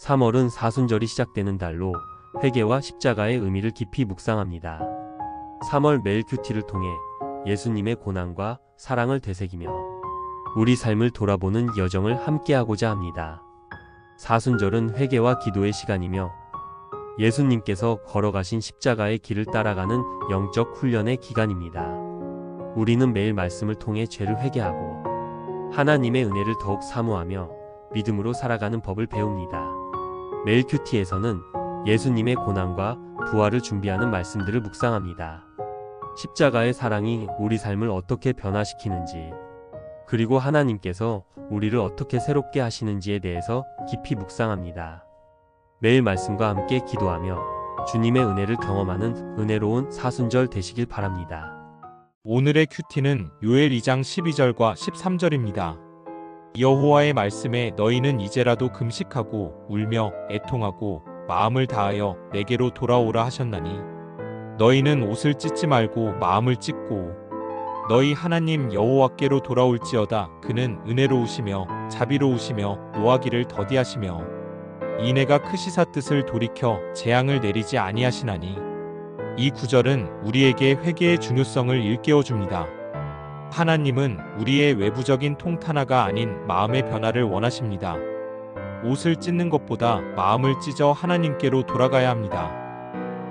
3월은 사순절이 시작되는 달로 회개와 십자가의 의미를 깊이 묵상합니다. 3월 매일 큐티를 통해 예수님의 고난과 사랑을 되새기며 우리 삶을 돌아보는 여정을 함께하고자 합니다. 사순절은 회개와 기도의 시간이며 예수님께서 걸어가신 십자가의 길을 따라가는 영적 훈련의 기간입니다. 우리는 매일 말씀을 통해 죄를 회개하고 하나님의 은혜를 더욱 사모하며 믿음으로 살아가는 법을 배웁니다. 매일 큐티에서는 예수님의 고난과 부활을 준비하는 말씀들을 묵상합니다. 십자가의 사랑이 우리 삶을 어떻게 변화시키는지, 그리고 하나님께서 우리를 어떻게 새롭게 하시는지에 대해서 깊이 묵상합니다. 매일 말씀과 함께 기도하며 주님의 은혜를 경험하는 은혜로운 사순절 되시길 바랍니다. 오늘의 큐티는 요엘 2장 12절과 13절입니다. 여호와의 말씀에 너희는 이제라도 금식하고 울며 애통하고 마음을 다하여 내게로 돌아오라 하셨나니 너희는 옷을 찢지 말고 마음을 찢고 너희 하나님 여호와께로 돌아올지어다. 그는 은혜로우시며 자비로우시며 노하기를 더디하시며 이내가 크시사 뜻을 돌이켜 재앙을 내리지 아니하시나니. 이 구절은 우리에게 회개의 중요성을 일깨워 줍니다. 하나님은 우리의 외부적인 통탄화가 아닌 마음의 변화를 원하십니다. 옷을 찢는 것보다 마음을 찢어 하나님께로 돌아가야 합니다.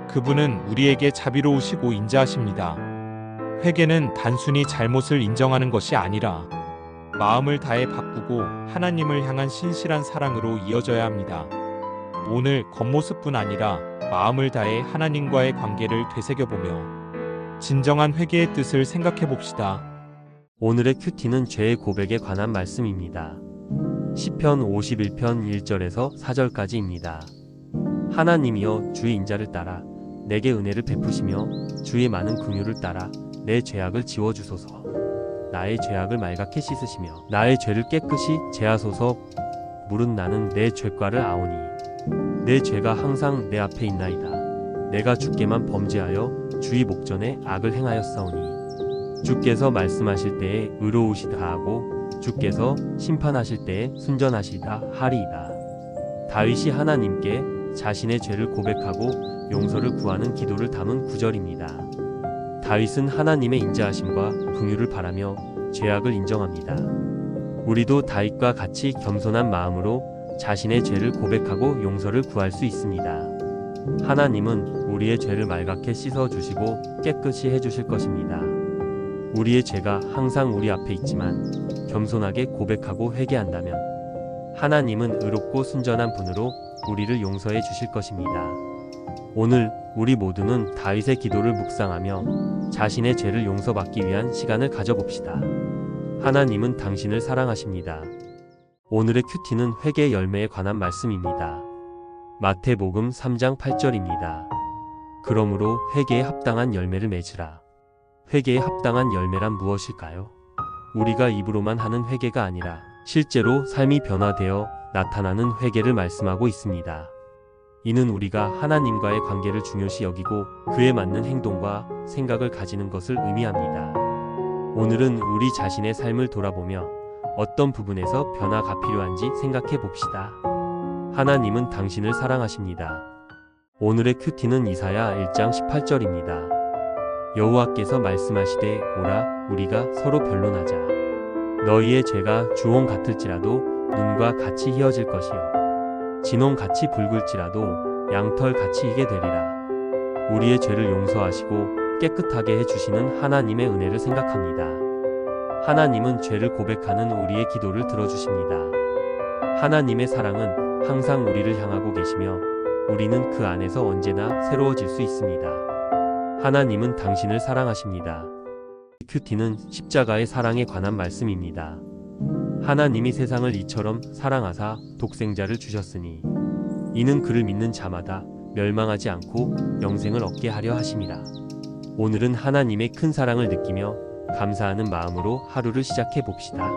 그분은 우리에게 자비로우시고 인자하십니다. 회개는 단순히 잘못을 인정하는 것이 아니라 마음을 다해 바꾸고 하나님을 향한 신실한 사랑으로 이어져야 합니다. 오늘 겉모습뿐 아니라 마음을 다해 하나님과의 관계를 되새겨보며 진정한 회개의 뜻을 생각해 봅시다. 오늘의 큐티는 죄의 고백에 관한 말씀입니다. 시편 51편 1절에서 4절까지입니다. 하나님이여 주의 인자를 따라 내게 은혜를 베푸시며 주의 많은 긍휼을 따라 내 죄악을 지워주소서. 나의 죄악을 말갛게 씻으시며 나의 죄를 깨끗이 제하소서. 물은 나는 내 죄과를 아오니 내 죄가 항상 내 앞에 있나이다. 내가 주께만 범죄하여 주의 목전에 악을 행하였사오니 주께서 말씀하실 때에 의로우시다 하고 주께서 심판하실 때에 순전하시다 하리이다. 다윗이 하나님께 자신의 죄를 고백하고 용서를 구하는 기도를 담은 구절입니다. 다윗은 하나님의 인자하심과 긍휼을 바라며 죄악을 인정합니다. 우리도 다윗과 같이 겸손한 마음으로 자신의 죄를 고백하고 용서를 구할 수 있습니다. 하나님은 우리의 죄를 말갛게 씻어주시고 깨끗이 해주실 것입니다. 우리의 죄가 항상 우리 앞에 있지만 겸손하게 고백하고 회개한다면 하나님은 의롭고 순전한 분으로 우리를 용서해 주실 것입니다. 오늘 우리 모두는 다윗의 기도를 묵상하며 자신의 죄를 용서받기 위한 시간을 가져봅시다. 하나님은 당신을 사랑하십니다. 오늘의 큐티는 회개의 열매에 관한 말씀입니다. 마태복음 3장 8절입니다. 그러므로 회개에 합당한 열매를 맺으라. 회개에 합당한 열매란 무엇일까요? 우리가 입으로만 하는 회개가 아니라 실제로 삶이 변화되어 나타나는 회개를 말씀하고 있습니다. 이는 우리가 하나님과의 관계를 중요시 여기고 그에 맞는 행동과 생각을 가지는 것을 의미합니다. 오늘은 우리 자신의 삶을 돌아보며 어떤 부분에서 변화가 필요한지 생각해 봅시다. 하나님은 당신을 사랑하십니다. 오늘의 큐티는 이사야 1장 18절입니다. 여호와께서 말씀하시되 오라 우리가 서로 변론하자. 너희의 죄가 주홍 같을지라도 눈과 같이 희어질 것이요 진홍같이 붉을지라도 양털같이 희게 되리라. 우리의 죄를 용서하시고 깨끗하게 해주시는 하나님의 은혜를 생각합니다. 하나님은 죄를 고백하는 우리의 기도를 들어주십니다. 하나님의 사랑은 항상 우리를 향하고 계시며 우리는 그 안에서 언제나 새로워질 수 있습니다. 하나님은 당신을 사랑하십니다. 큐티는 십자가의 사랑에 관한 말씀입니다. 하나님이 세상을 이처럼 사랑하사 독생자를 주셨으니 이는 그를 믿는 자마다 멸망하지 않고 영생을 얻게 하려 하심이라. 오늘은 하나님의 큰 사랑을 느끼며 감사하는 마음으로 하루를 시작해 봅시다.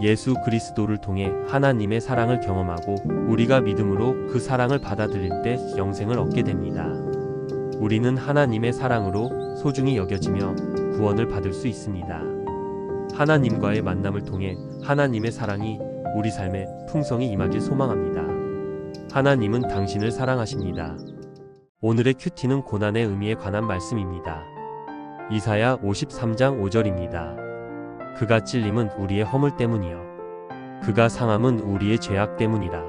예수 그리스도를 통해 하나님의 사랑을 경험하고 우리가 믿음으로 그 사랑을 받아들일 때 영생을 얻게 됩니다. 우리는 하나님의 사랑으로 소중히 여겨지며 구원을 받을 수 있습니다. 하나님과의 만남을 통해 하나님의 사랑이 우리 삶에 풍성히 임하길 소망합니다. 하나님은 당신을 사랑하십니다. 오늘의 큐티는 고난의 의미에 관한 말씀입니다. 이사야 53장 5절입니다. 그가 찔림은 우리의 허물 때문이요 그가 상함은 우리의 죄악 때문이라.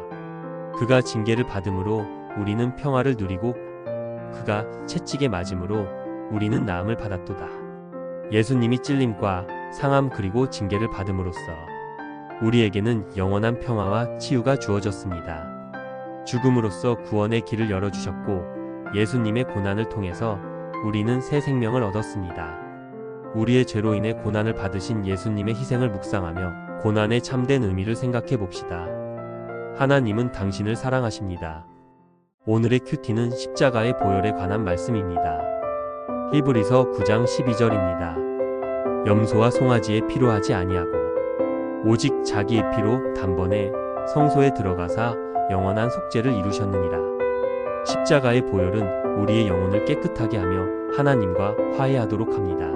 그가 징계를 받음으로 우리는 평화를 누리고 그가 채찍에 맞음으로 우리는 나음을 받았도다. 예수님이 찔림과 상함 그리고 징계를 받음으로써 우리에게는 영원한 평화와 치유가 주어졌습니다. 죽음으로써 구원의 길을 열어주셨고 예수님의 고난을 통해서 우리는 새 생명을 얻었습니다. 우리의 죄로 인해 고난을 받으신 예수님의 희생을 묵상하며 고난의 참된 의미를 생각해 봅시다. 하나님은 당신을 사랑하십니다. 오늘의 큐티는 십자가의 보혈에 관한 말씀입니다. 히브리서 9장 12절입니다. 염소와 송아지의 피로 하지 아니하고 오직 자기의 피로 단번에 성소에 들어가사 영원한 속죄를 이루셨느니라. 십자가의 보혈은 우리의 영혼을 깨끗하게 하며 하나님과 화해하도록 합니다.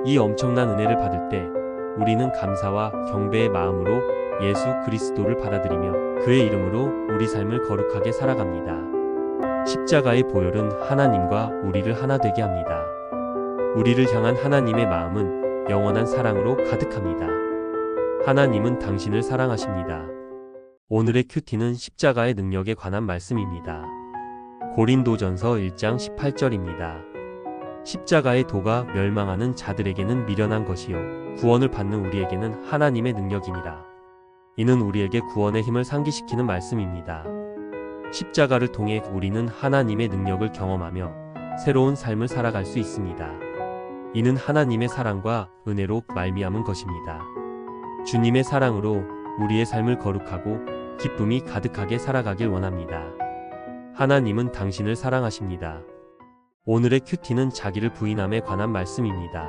이 엄청난 은혜를 받을 때 우리는 감사와 경배의 마음으로 예수 그리스도를 받아들이며 그의 이름으로 우리 삶을 거룩하게 살아갑니다. 십자가의 보혈은 하나님과 우리를 하나 되게 합니다. 우리를 향한 하나님의 마음은 영원한 사랑으로 가득합니다. 하나님은 당신을 사랑하십니다. 오늘의 큐티는 십자가의 능력에 관한 말씀입니다. 고린도전서 1장 18절입니다. 십자가의 도가 멸망하는 자들에게는 미련한 것이요 구원을 받는 우리에게는 하나님의 능력이니라. 이는 우리에게 구원의 힘을 상기시키는 말씀입니다. 십자가를 통해 우리는 하나님의 능력을 경험하며 새로운 삶을 살아갈 수 있습니다. 이는 하나님의 사랑과 은혜로 말미암은 것입니다. 주님의 사랑으로 우리의 삶을 거룩하고 기쁨이 가득하게 살아가길 원합니다. 하나님은 당신을 사랑하십니다. 오늘의 큐티는 자기를 부인함에 관한 말씀입니다.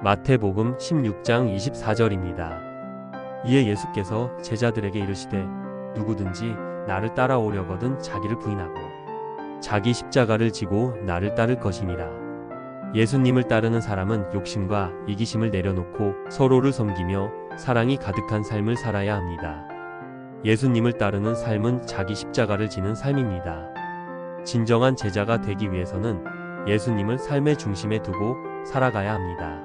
마태복음 16장 24절입니다. 이에 예수께서 제자들에게 이르시되 누구든지 나를 따라오려거든 자기를 부인하고 자기 십자가를 지고 나를 따를 것이니라. 예수님을 따르는 사람은 욕심과 이기심을 내려놓고 서로를 섬기며 사랑이 가득한 삶을 살아야 합니다. 예수님을 따르는 삶은 자기 십자가를 지는 삶입니다. 진정한 제자가 되기 위해서는 예수님을 삶의 중심에 두고 살아가야 합니다.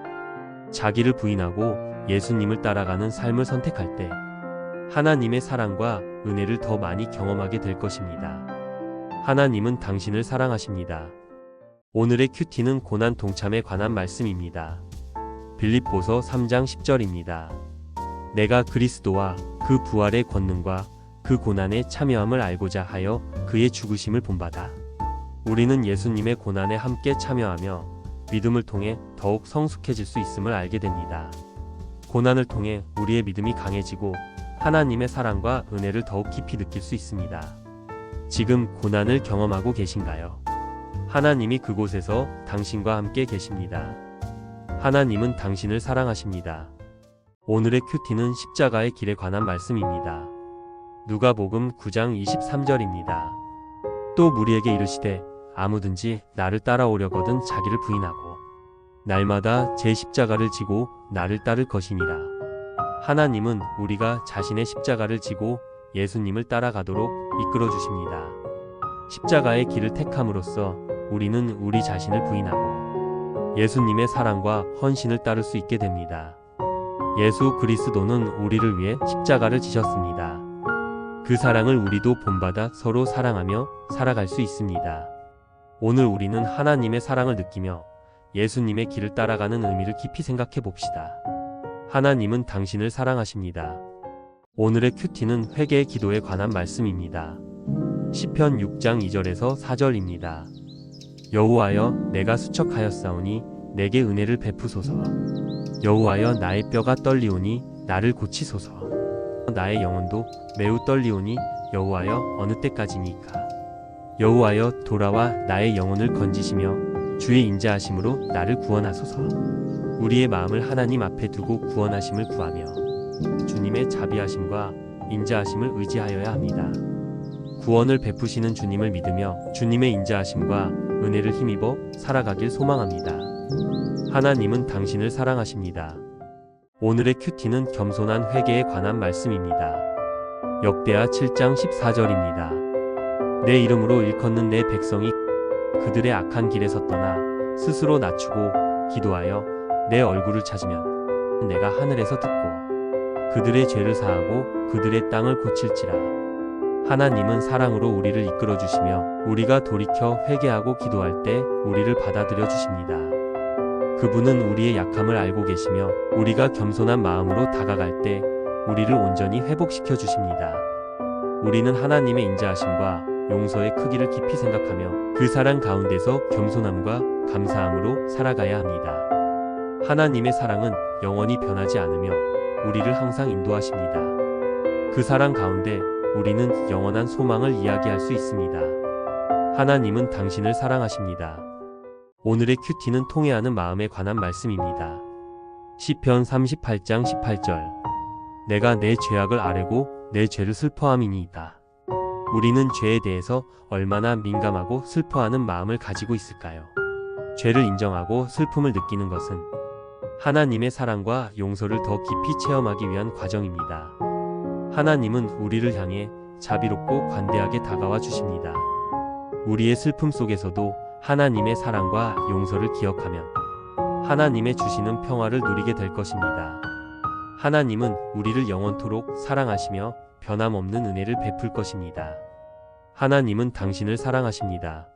자기를 부인하고 예수님을 따라가는 삶을 선택할 때 하나님의 사랑과 은혜를 더 많이 경험하게 될 것입니다. 하나님은 당신을 사랑하십니다. 오늘의 큐티는 고난 동참에 관한 말씀입니다. 빌립보서 3장 10절입니다. 내가 그리스도와 그 부활의 권능과 그 고난에 참여함을 알고자 하여 그의 죽으심을 본받아. 우리는 예수님의 고난에 함께 참여하며 믿음을 통해 더욱 성숙해질 수 있음을 알게 됩니다. 고난을 통해 우리의 믿음이 강해지고 하나님의 사랑과 은혜를 더욱 깊이 느낄 수 있습니다. 지금 고난을 경험하고 계신가요? 하나님이 그곳에서 당신과 함께 계십니다. 하나님은 당신을 사랑하십니다. 오늘의 큐티는 십자가의 길에 관한 말씀입니다. 누가복음 9장 23절입니다. 또 무리에게 이르시되 아무든지 나를 따라오려거든 자기를 부인하고 날마다 제 십자가를 지고 나를 따를 것이니라. 하나님은 우리가 자신의 십자가를 지고 예수님을 따라가도록 이끌어 주십니다. 십자가의 길을 택함으로써 우리는 우리 자신을 부인하고 예수님의 사랑과 헌신을 따를 수 있게 됩니다. 예수 그리스도는 우리를 위해 십자가를 지셨습니다. 그 사랑을 우리도 본받아 서로 사랑하며 살아갈 수 있습니다. 오늘 우리는 하나님의 사랑을 느끼며 예수님의 길을 따라가는 의미를 깊이 생각해 봅시다. 하나님은 당신을 사랑하십니다. 오늘의 큐티는 회개의 기도에 관한 말씀입니다. 시편 6장 2절에서 4절입니다. 여호와여 내가 수척하였사오니 내게 은혜를 베푸소서. 여호와여 나의 뼈가 떨리오니 나를 고치소서. 나의 영혼도 매우 떨리오니 여호와여 어느 때까지니까. 여호와여 돌아와 나의 영혼을 건지시며 주의 인자하심으로 나를 구원하소서. 우리의 마음을 하나님 앞에 두고 구원하심을 구하며 주님의 자비하심과 인자하심을 의지하여야 합니다. 구원을 베푸시는 주님을 믿으며 주님의 인자하심과 은혜를 힘입어 살아가길 소망합니다. 하나님은 당신을 사랑하십니다. 오늘의 큐티는 겸손한 회개에 관한 말씀입니다. 역대하 7장 14절입니다. 내 이름으로 일컫는 내 백성이 그들의 악한 길에서 떠나 스스로 낮추고 기도하여 내 얼굴을 찾으면 내가 하늘에서 듣고 그들의 죄를 사하고 그들의 땅을 고칠지라. 하나님은 사랑으로 우리를 이끌어 주시며 우리가 돌이켜 회개하고 기도할 때 우리를 받아들여 주십니다. 그분은 우리의 약함을 알고 계시며 우리가 겸손한 마음으로 다가갈 때 우리를 온전히 회복시켜 주십니다. 우리는 하나님의 인자하심과 용서의 크기를 깊이 생각하며 그 사랑 가운데서 겸손함과 감사함으로 살아가야 합니다. 하나님의 사랑은 영원히 변하지 않으며 우리를 항상 인도하십니다. 그 사랑 가운데 우리는 영원한 소망을 이야기할 수 있습니다. 하나님은 당신을 사랑하십니다. 오늘의 큐티는 통회하는 마음에 관한 말씀입니다. 시편 38장 18절. 내가 내 죄악을 아뢰고 내 죄를 슬퍼함이니이다. 우리는 죄에 대해서 얼마나 민감하고 슬퍼하는 마음을 가지고 있을까요? 죄를 인정하고 슬픔을 느끼는 것은 하나님의 사랑과 용서를 더 깊이 체험하기 위한 과정입니다. 하나님은 우리를 향해 자비롭고 관대하게 다가와 주십니다. 우리의 슬픔 속에서도 하나님의 사랑과 용서를 기억하면 하나님의 주시는 평화를 누리게 될 것입니다. 하나님은 우리를 영원토록 사랑하시며 변함없는 은혜를 베풀 것입니다. 하나님은 당신을 사랑하십니다.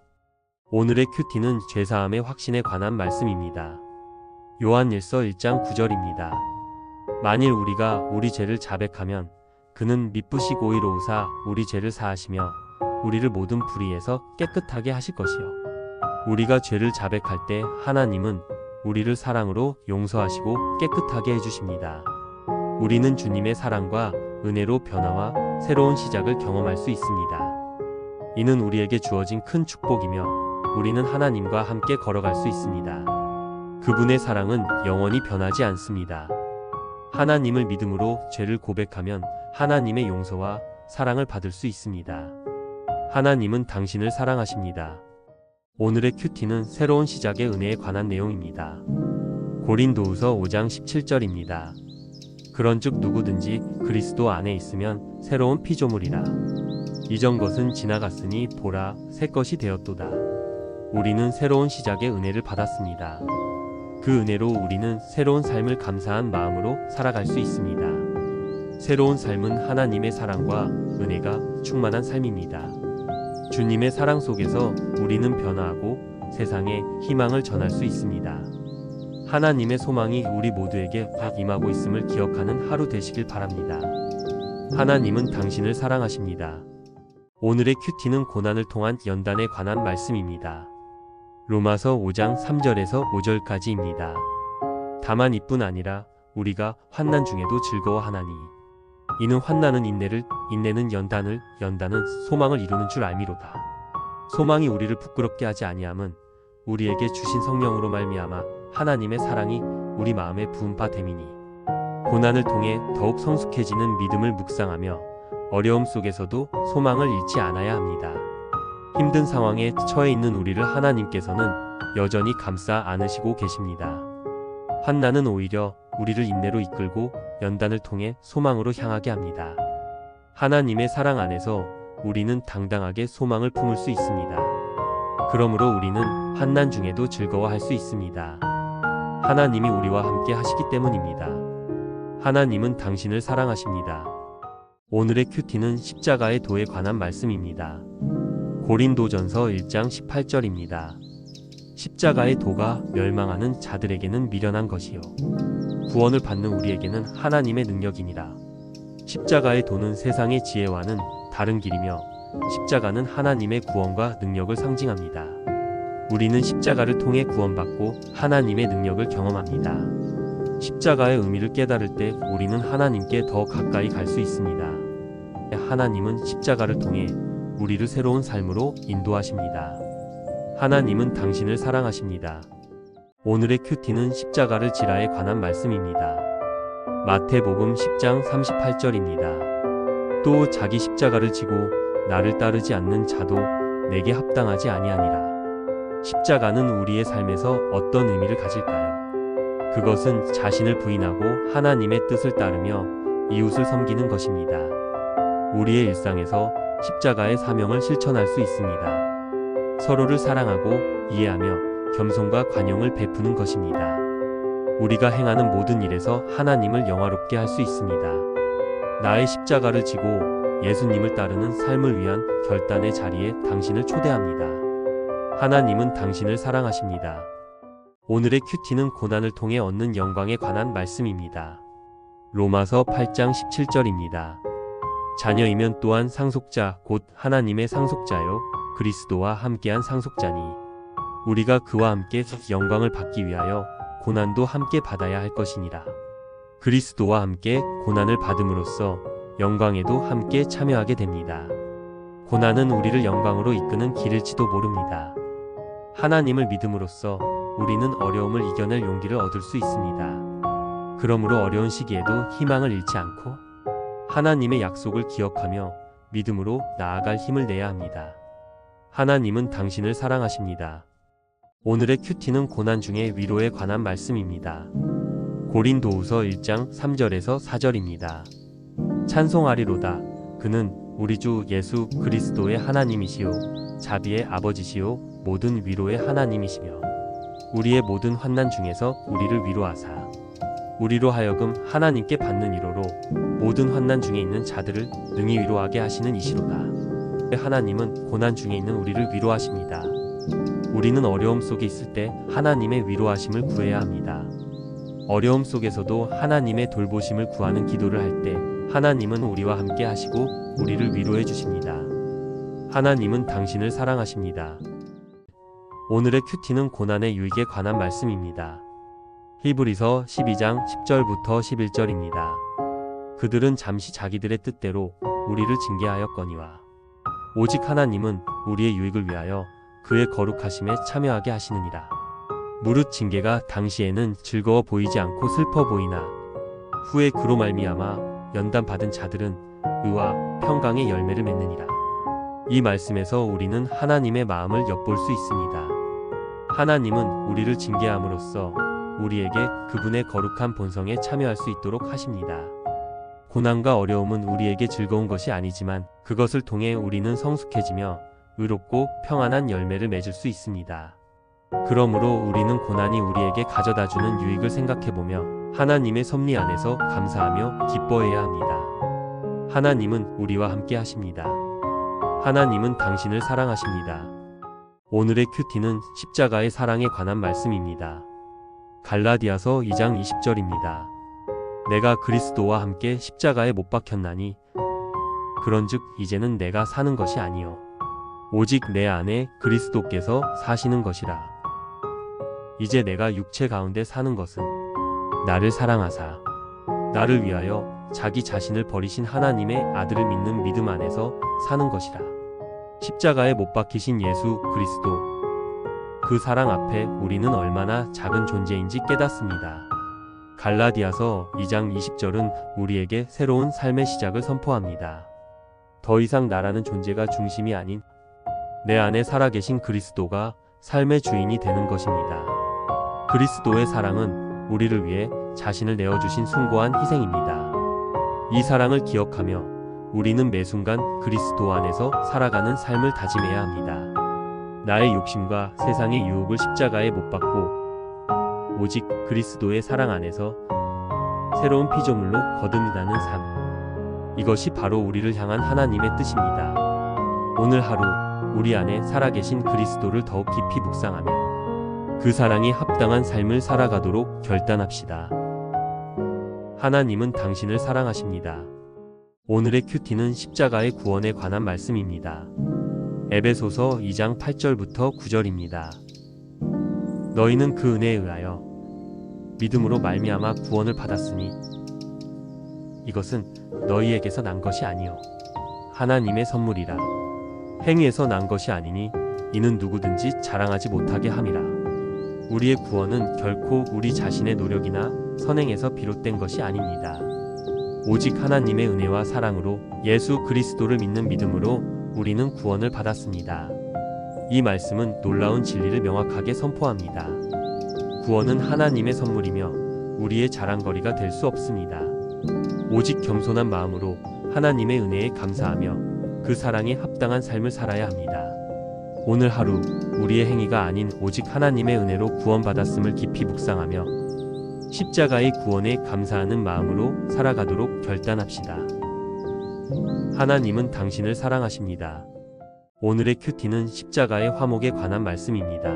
오늘의 큐티는 죄사함의 확신에 관한 말씀입니다. 요한일서 1장 9절입니다. 만일 우리가 우리 죄를 자백하면 그는 미쁘시고 의로우사 우리 죄를 사하시며 우리를 모든 불의에서 깨끗하게 하실 것이요. 우리가 죄를 자백할 때 하나님은 우리를 사랑으로 용서하시고 깨끗하게 해주십니다. 우리는 주님의 사랑과 은혜로 변화와 새로운 시작을 경험할 수 있습니다. 이는 우리에게 주어진 큰 축복이며 우리는 하나님과 함께 걸어갈 수 있습니다. 그분의 사랑은 영원히 변하지 않습니다. 하나님을 믿음으로 죄를 고백하면 하나님의 용서와 사랑을 받을 수 있습니다. 하나님은 당신을 사랑하십니다. 오늘의 큐티는 새로운 시작의 은혜에 관한 내용입니다. 고린도후서 5장 17절입니다. 그런즉 누구든지 그리스도 안에 있으면 새로운 피조물이라. 이전 것은 지나갔으니 보라 새 것이 되었도다. 우리는 새로운 시작의 은혜를 받았습니다. 그 은혜로 우리는 새로운 삶을 감사한 마음으로 살아갈 수 있습니다. 새로운 삶은 하나님의 사랑과 은혜가 충만한 삶입니다. 주님의 사랑 속에서 우리는 변화하고 세상에 희망을 전할 수 있습니다. 하나님의 소망이 우리 모두에게 확 임하고 있음을 기억하는 하루 되시길 바랍니다. 하나님은 당신을 사랑하십니다. 오늘의 큐티는 고난을 통한 연단에 관한 말씀입니다. 로마서 5장 3절에서 5절까지입니다. 다만 이뿐 아니라 우리가 환난 중에도 즐거워하나니 이는 환난은 인내를, 인내는 연단을, 연단은 소망을 이루는 줄 알미로다. 소망이 우리를 부끄럽게 하지 아니함은 우리에게 주신 성령으로 말미암아 하나님의 사랑이 우리 마음에 부은 바 됨이니 고난을 통해 더욱 성숙해지는 믿음을 묵상하며 어려움 속에서도 소망을 잃지 않아야 합니다. 힘든 상황에 처해 있는 우리를 하나님께서는 여전히 감싸 안으시고 계십니다. 환난은 오히려 우리를 인내로 이끌고 연단을 통해 소망으로 향하게 합니다. 하나님의 사랑 안에서 우리는 당당하게 소망을 품을 수 있습니다. 그러므로 우리는 환난 중에도 즐거워할 수 있습니다. 하나님이 우리와 함께 하시기 때문입니다. 하나님은 당신을 사랑하십니다. 오늘의 큐티는 십자가의 도에 관한 말씀입니다. 고린도전서 1장 18절입니다. 십자가의 도가 멸망하는 자들에게는 미련한 것이요 구원을 받는 우리에게는 하나님의 능력이니라. 십자가의 도는 세상의 지혜와는 다른 길이며 십자가는 하나님의 구원과 능력을 상징합니다. 우리는 십자가를 통해 구원받고 하나님의 능력을 경험합니다. 십자가의 의미를 깨달을 때 우리는 하나님께 더 가까이 갈 수 있습니다. 하나님은 십자가를 통해 우리를 새로운 삶으로 인도하십니다. 하나님은 당신을 사랑하십니다. 오늘의 큐티는 십자가를 지라에 관한 말씀입니다. 마태복음 10장 38절입니다. 또 자기 십자가를 지고 나를 따르지 않는 자도 내게 합당하지 아니하니라. 십자가는 우리의 삶에서 어떤 의미를 가질까요? 그것은 자신을 부인하고 하나님의 뜻을 따르며 이웃을 섬기는 것입니다. 우리의 일상에서 십자가의 사명을 실천할 수 있습니다. 서로를 사랑하고 이해하며 겸손과 관용을 베푸는 것입니다. 우리가 행하는 모든 일에서 하나님을 영화롭게 할 수 있습니다. 나의 십자가를 지고 예수님을 따르는 삶을 위한 결단의 자리에 당신을 초대합니다. 하나님은 당신을 사랑하십니다. 오늘의 큐티는 고난을 통해 얻는 영광에 관한 말씀입니다. 로마서 8장 17절입니다. 자녀이면 또한 상속자 곧 하나님의 상속자요 그리스도와 함께한 상속자니 우리가 그와 함께 영광을 받기 위하여 고난도 함께 받아야 할 것이니라. 그리스도와 함께 고난을 받음으로써 영광에도 함께 참여하게 됩니다. 고난은 우리를 영광으로 이끄는 길일지도 모릅니다. 하나님을 믿음으로써 우리는 어려움을 이겨낼 용기를 얻을 수 있습니다. 그러므로 어려운 시기에도 희망을 잃지 않고 하나님의 약속을 기억하며 믿음으로 나아갈 힘을 내야 합니다. 하나님은 당신을 사랑하십니다. 오늘의 큐티는 고난 중에 위로에 관한 말씀입니다. 고린도후서 1장 3절에서 4절입니다. 찬송하리로다. 그는 우리 주 예수 그리스도의 하나님이시요 자비의 아버지시요 모든 위로의 하나님이시며 우리의 모든 환난 중에서 우리를 위로하사 우리로 하여금 하나님께 받는 위로로 모든 환난 중에 있는 자들을 능히 위로하게 하시는 이시로다. 하나님은 고난 중에 있는 우리를 위로하십니다. 우리는 어려움 속에 있을 때 하나님의 위로하심을 구해야 합니다. 어려움 속에서도 하나님의 돌보심을 구하는 기도를 할 때 하나님은 우리와 함께 하시고 우리를 위로해 주십니다. 하나님은 당신을 사랑하십니다. 오늘의 큐티는 고난의 유익에 관한 말씀입니다. 히브리서 12장 10절부터 11절입니다. 그들은 잠시 자기들의 뜻대로 우리를 징계하였거니와 오직 하나님은 우리의 유익을 위하여 그의 거룩하심에 참여하게 하시느니라. 무릇 징계가 당시에는 즐거워 보이지 않고 슬퍼 보이나 후에 그로 말미암아 연단받은 자들은 의와 평강의 열매를 맺느니라. 이 말씀에서 우리는 하나님의 마음을 엿볼 수 있습니다. 하나님은 우리를 징계함으로써 우리에게 그분의 거룩한 본성에 참여할 수 있도록 하십니다. 고난과 어려움은 우리에게 즐거운 것이 아니지만 그것을 통해 우리는 성숙해지며 의롭고 평안한 열매를 맺을 수 있습니다. 그러므로 우리는 고난이 우리에게 가져다주는 유익을 생각해보며 하나님의 섭리 안에서 감사하며 기뻐해야 합니다. 하나님은 우리와 함께 하십니다. 하나님은 당신을 사랑하십니다. 오늘의 큐티는 십자가의 사랑에 관한 말씀입니다. 갈라디아서 2장 20절입니다. 내가 그리스도와 함께 십자가에 못 박혔나니 그런즉 이제는 내가 사는 것이 아니요 오직 내 안에 그리스도께서 사시는 것이라. 이제 내가 육체 가운데 사는 것은 나를 사랑하사 나를 위하여 자기 자신을 버리신 하나님의 아들을 믿는 믿음 안에서 사는 것이라. 십자가에 못 박히신 예수 그리스도 그 사랑 앞에 우리는 얼마나 작은 존재인지 깨닫습니다. 갈라디아서 2장 20절은 우리에게 새로운 삶의 시작을 선포합니다. 더 이상 나라는 존재가 중심이 아닌 내 안에 살아계신 그리스도가 삶의 주인이 되는 것입니다. 그리스도의 사랑은 우리를 위해 자신을 내어주신 숭고한 희생입니다. 이 사랑을 기억하며 우리는 매 순간 그리스도 안에서 살아가는 삶을 다짐해야 합니다. 나의 욕심과 세상의 유혹을 십자가에 못 박고 오직 그리스도의 사랑 안에서 새로운 피조물로 거듭나는 삶. 이것이 바로 우리를 향한 하나님의 뜻입니다. 오늘 하루 우리 안에 살아계신 그리스도를 더욱 깊이 묵상하며 그 사랑에 합당한 삶을 살아가도록 결단합시다. 하나님은 당신을 사랑하십니다. 오늘의 큐티는 십자가의 구원에 관한 말씀입니다. 에베소서 2장 8절부터 9절입니다. 너희는 그 은혜에 의하여 믿음으로 말미암아 구원을 받았으니 이것은 너희에게서 난 것이 아니요 하나님의 선물이라. 행위에서 난 것이 아니니 이는 누구든지 자랑하지 못하게 함이라. 우리의 구원은 결코 우리 자신의 노력이나 선행에서 비롯된 것이 아닙니다. 오직 하나님의 은혜와 사랑으로 예수 그리스도를 믿는 믿음으로 우리는 구원을 받았습니다. 이 말씀은 놀라운 진리를 명확하게 선포합니다. 구원은 하나님의 선물이며 우리의 자랑거리가 될 수 없습니다. 오직 겸손한 마음으로 하나님의 은혜에 감사하며 그 사랑에 합당한 삶을 살아야 합니다. 오늘 하루 우리의 행위가 아닌 오직 하나님의 은혜로 구원받았음을 깊이 묵상하며 십자가의 구원에 감사하는 마음으로 살아가도록 결단합시다. 하나님은 당신을 사랑하십니다. 오늘의 큐티는 십자가의 화목에 관한 말씀입니다.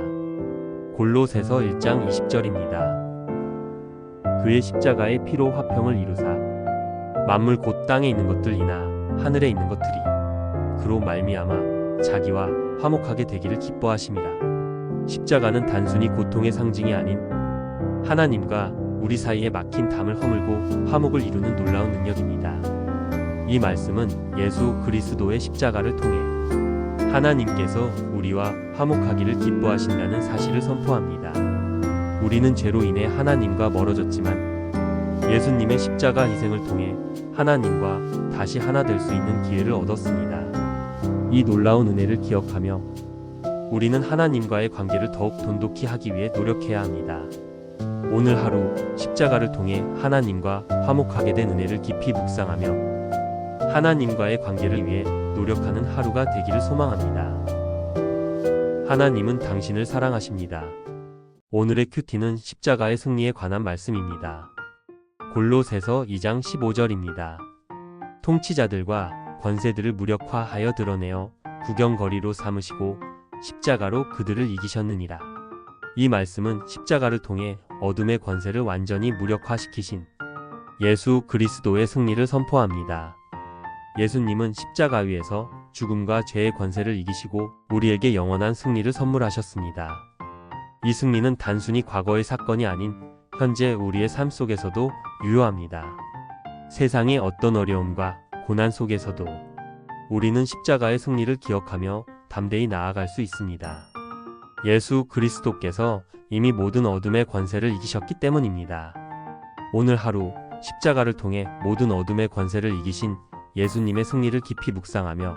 골로새서 1장 20절입니다. 그의 십자가의 피로 화평을 이루사 만물 곧 땅에 있는 것들이나 하늘에 있는 것들이 그로 말미암아 자기와 화목하게 되기를 기뻐하심이라. 십자가는 단순히 고통의 상징이 아닌 하나님과 우리 사이에 막힌 담을 허물고 화목을 이루는 놀라운 능력입니다. 이 말씀은 예수 그리스도의 십자가를 통해 하나님께서 우리와 화목하기를 기뻐하신다는 사실을 선포합니다. 우리는 죄로 인해 하나님과 멀어졌지만 예수님의 십자가 희생을 통해 하나님과 다시 하나 될 수 있는 기회를 얻었습니다. 이 놀라운 은혜를 기억하며 우리는 하나님과의 관계를 더욱 돈독히 하기 위해 노력해야 합니다. 오늘 하루 십자가를 통해 하나님과 화목하게 된 은혜를 깊이 묵상하며 하나님과의 관계를 위해 노력하는 하루가 되기를 소망합니다. 하나님은 당신을 사랑하십니다. 오늘의 큐티는 십자가의 승리에 관한 말씀입니다. 골로새서 2장 15절입니다. 통치자들과 권세들을 무력화하여 드러내어 구경거리로 삼으시고 십자가로 그들을 이기셨느니라. 이 말씀은 십자가를 통해 어둠의 권세를 완전히 무력화시키신 예수 그리스도의 승리를 선포합니다. 예수님은 십자가 위에서 죽음과 죄의 권세를 이기시고 우리에게 영원한 승리를 선물하셨습니다. 이 승리는 단순히 과거의 사건이 아닌 현재 우리의 삶 속에서도 유효합니다. 세상의 어떤 어려움과 고난 속에서도 우리는 십자가의 승리를 기억하며 담대히 나아갈 수 있습니다. 예수 그리스도께서 이미 모든 어둠의 권세를 이기셨기 때문입니다. 오늘 하루 십자가를 통해 모든 어둠의 권세를 이기신 예수님의 승리를 깊이 묵상하며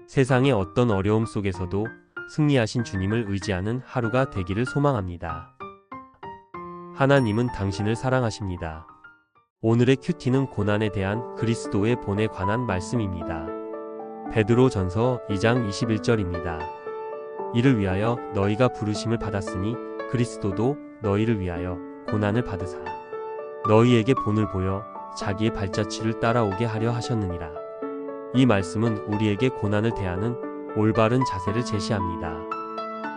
세상의 어떤 어려움 속에서도 승리하신 주님을 의지하는 하루가 되기를 소망합니다. 하나님은 당신을 사랑하십니다. 오늘의 큐티는 고난에 대한 그리스도의 본에 관한 말씀입니다. 베드로전서 2장 21절입니다. 이를 위하여 너희가 부르심을 받았으니 그리스도도 너희를 위하여 고난을 받으사 너희에게 본을 보여 자기의 발자취를 따라오게 하려 하셨느니라. 이 말씀은 우리에게 고난을 대하는 올바른 자세를 제시합니다.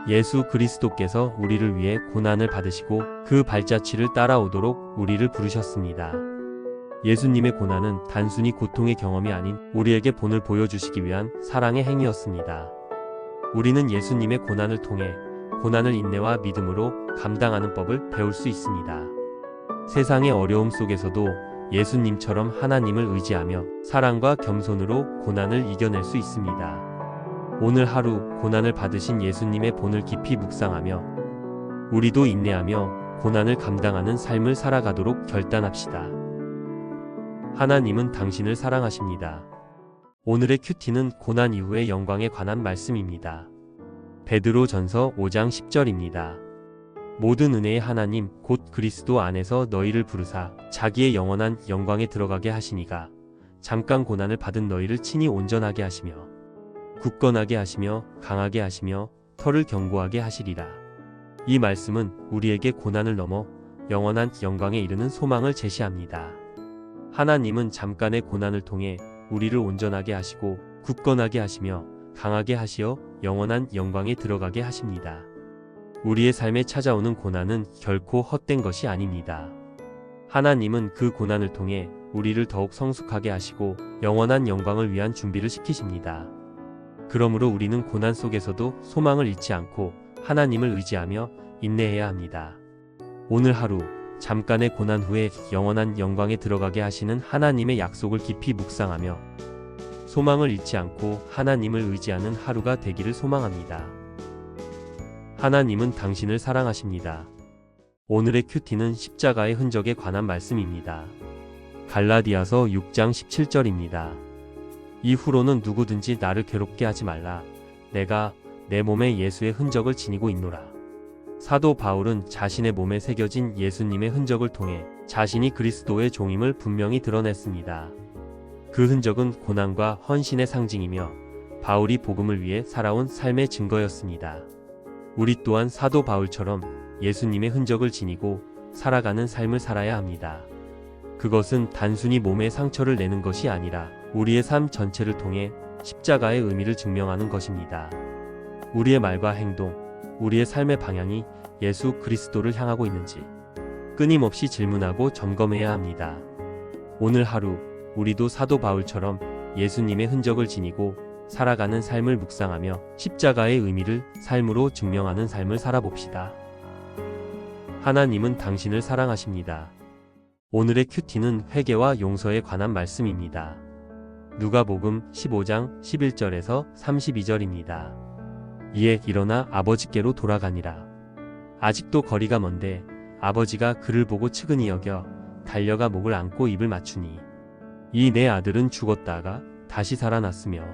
예수 그리스도께서 우리를 위해 고난을 받으시고 그 발자취를 따라오도록 우리를 부르셨습니다. 예수님의 고난은 단순히 고통의 경험이 아닌 우리에게 본을 보여주시기 위한 사랑의 행위였습니다. 우리는 예수님의 고난을 통해 고난을 인내와 믿음으로 감당하는 법을 배울 수 있습니다. 세상의 어려움 속에서도 예수님처럼 하나님을 의지하며 사랑과 겸손으로 고난을 이겨낼 수 있습니다. 오늘 하루 고난을 받으신 예수님의 본을 깊이 묵상하며 우리도 인내하며 고난을 감당하는 삶을 살아가도록 결단합시다. 하나님은 당신을 사랑하십니다. 오늘의 큐티는 고난 이후의 영광에 관한 말씀입니다. 베드로전서 5장 10절입니다. 모든 은혜의 하나님 곧 그리스도 안에서 너희를 부르사 자기의 영원한 영광에 들어가게 하시니가 잠깐 고난을 받은 너희를 친히 온전하게 하시며 굳건하게 하시며 강하게 하시며 털을 견고하게 하시리라. 이 말씀은 우리에게 고난을 넘어 영원한 영광에 이르는 소망을 제시합니다. 하나님은 잠깐의 고난을 통해 우리를 온전하게 하시고 굳건하게 하시며 강하게 하시어 영원한 영광에 들어가게 하십니다. 우리의 삶에 찾아오는 고난은 결코 헛된 것이 아닙니다. 하나님은 그 고난을 통해 우리를 더욱 성숙하게 하시고 영원한 영광을 위한 준비를 시키십니다. 그러므로 우리는 고난 속에서도 소망을 잃지 않고 하나님을 의지하며 인내해야 합니다. 오늘 하루 잠깐의 고난 후에 영원한 영광에 들어가게 하시는 하나님의 약속을 깊이 묵상하며 소망을 잃지 않고 하나님을 의지하는 하루가 되기를 소망합니다. 하나님은 당신을 사랑하십니다. 오늘의 큐티는 십자가의 흔적에 관한 말씀입니다. 갈라디아서 6장 17절입니다. 이후로는 누구든지 나를 괴롭게 하지 말라. 내가 내 몸에 예수의 흔적을 지니고 있노라. 사도 바울은 자신의 몸에 새겨진 예수님의 흔적을 통해 자신이 그리스도의 종임을 분명히 드러냈습니다. 그 흔적은 고난과 헌신의 상징이며 바울이 복음을 위해 살아온 삶의 증거였습니다. 우리 또한 사도 바울처럼 예수님의 흔적을 지니고 살아가는 삶을 살아야 합니다. 그것은 단순히 몸에 상처를 내는 것이 아니라 우리의 삶 전체를 통해 십자가의 의미를 증명하는 것입니다. 우리의 말과 행동, 우리의 삶의 방향이 예수 그리스도를 향하고 있는지 끊임없이 질문하고 점검해야 합니다. 오늘 하루 우리도 사도 바울처럼 예수님의 흔적을 지니고 살아가는 삶을 묵상하며 십자가의 의미를 삶으로 증명하는 삶을 살아봅시다. 하나님은 당신을 사랑하십니다. 오늘의 큐티는 회개와 용서에 관한 말씀입니다. 누가복음 15장 11절에서 32절입니다. 이에 일어나 아버지께로 돌아가니라. 아직도 거리가 먼데 아버지가 그를 보고 측은히 여겨 달려가 목을 안고 입을 맞추니 이 내 아들은 죽었다가 다시 살아났으며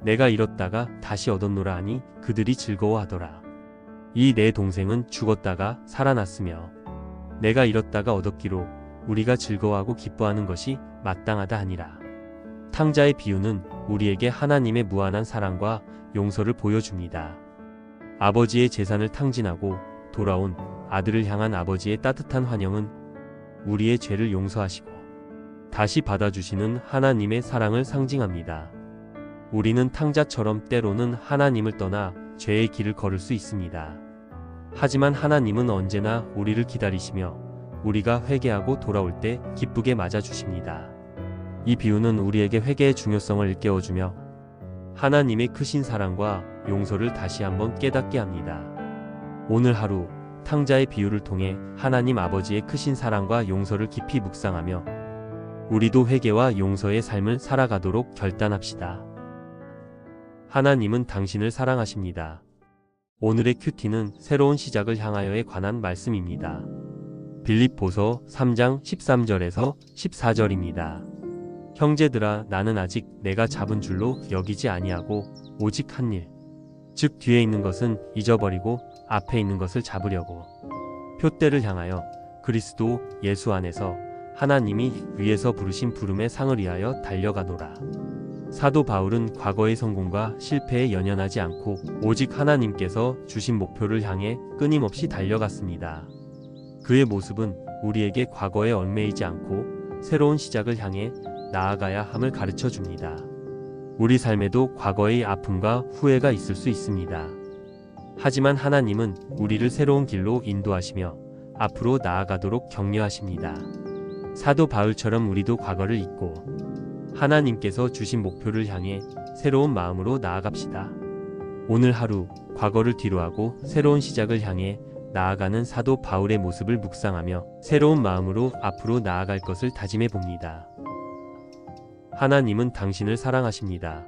내가 잃었다가 다시 얻었노라 하니 그들이 즐거워하더라. 이 내 동생은 죽었다가 살아났으며 내가 잃었다가 얻었기로 우리가 즐거워하고 기뻐하는 것이 마땅하다 하니라. 탕자의 비유는 우리에게 하나님의 무한한 사랑과 용서를 보여줍니다. 아버지의 재산을 탕진하고 돌아온 아들을 향한 아버지의 따뜻한 환영은 우리의 죄를 용서하시고 다시 받아주시는 하나님의 사랑을 상징합니다. 우리는 탕자처럼 때로는 하나님을 떠나 죄의 길을 걸을 수 있습니다. 하지만 하나님은 언제나 우리를 기다리시며 우리가 회개하고 돌아올 때 기쁘게 맞아주십니다. 이 비유는 우리에게 회개의 중요성을 일깨워주며 하나님의 크신 사랑과 용서를 다시 한번 깨닫게 합니다. 오늘 하루 탕자의 비유를 통해 하나님 아버지의 크신 사랑과 용서를 깊이 묵상하며 우리도 회개와 용서의 삶을 살아가도록 결단합시다. 하나님은 당신을 사랑하십니다. 오늘의 큐티는 새로운 시작을 향하여에 관한 말씀입니다. 빌립보서 3장 13절에서 14절입니다. 형제들아 나는 아직 내가 잡은 줄로 여기지 아니하고 오직 한 일, 즉 뒤에 있는 것은 잊어버리고 앞에 있는 것을 잡으려고 표대를 향하여 그리스도 예수 안에서 하나님이 위에서 부르신 부름의 상을 위하여 달려가노라. 사도 바울은 과거의 성공과 실패에 연연하지 않고 오직 하나님께서 주신 목표를 향해 끊임없이 달려갔습니다. 그의 모습은 우리에게 과거에 얽매이지 않고 새로운 시작을 향해 나아가야 함을 가르쳐 줍니다. 우리 삶에도 과거의 아픔과 후회가 있을 수 있습니다. 하지만 하나님은 우리를 새로운 길로 인도하시며 앞으로 나아가도록 격려하십니다. 사도 바울처럼 우리도 과거를 잊고 하나님께서 주신 목표를 향해 새로운 마음으로 나아갑시다. 오늘 하루 과거를 뒤로하고 새로운 시작을 향해 나아가는 사도 바울의 모습을 묵상하며 새로운 마음으로 앞으로 나아갈 것을 다짐해 봅니다. 하나님은 당신을 사랑하십니다.